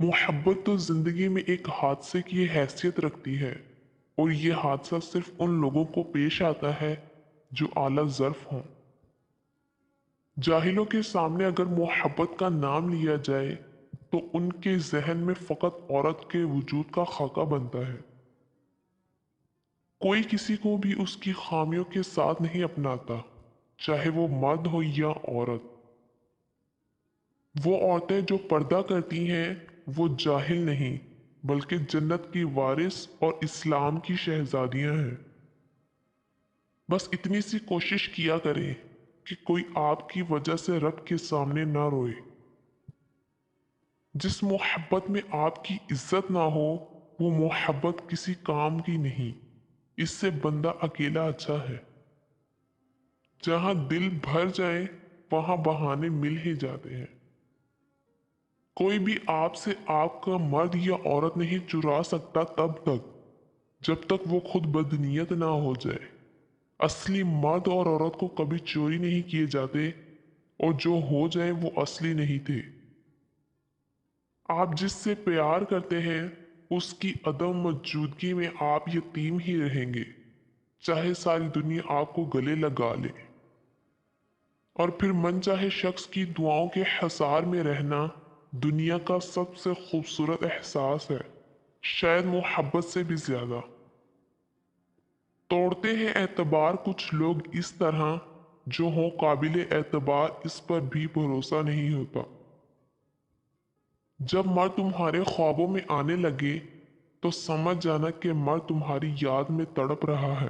मोहब्बत तो जिंदगी में एक हादसे की हैसियत रखती है और ये हादसा सिर्फ उन लोगों को पेश आता है जो आला ज़र्फ हों। जाहिलों के सामने अगर मोहब्बत का नाम लिया जाए तो उनके जहन में फ़कत औरत के वजूद का खाका बनता है। कोई किसी को भी उसकी खामियों के साथ नहीं अपनाता, चाहे वो मर्द हो या औरत। वो औरतें जो पर्दा करती हैं वो जाहिल नहीं बल्कि जन्नत की वारिस और इस्लाम की शहजादियां हैं। बस इतनी सी कोशिश किया करें कि कोई आपकी वजह से रब के सामने ना रोए। जिस मोहब्बत में आपकी इज्जत ना हो वो मोहब्बत किसी काम की नहीं। इससे बंदा अकेला अच्छा है। जहां दिल भर जाए वहां बहाने मिल ही जाते हैं। कोई भी आपसे आपका मर्द या औरत नहीं चुरा सकता तब तक जब तक वो खुद बदनीयत ना हो जाए। असली मर्द और औरत को कभी चोरी नहीं किए जाते और जो हो जाए वो असली नहीं थे। आप जिससे प्यार करते हैं उसकी अदम मौजूदगी में आप यतीम ही रहेंगे, चाहे सारी दुनिया आपको गले लगा ले। और फिर मनचाहे शख्स की दुआओं के हसार में रहना दुनिया का सबसे खूबसूरत एहसास है, शायद मोहब्बत से भी ज्यादा। तोड़ते हैं एतबार कुछ लोग इस तरह जो हो काबिल एतबार इस पर भी भरोसा नहीं होता। जब मर्द तुम्हारे ख्वाबों में आने लगे तो समझ जाना कि मर्द तुम्हारी याद में तड़प रहा है।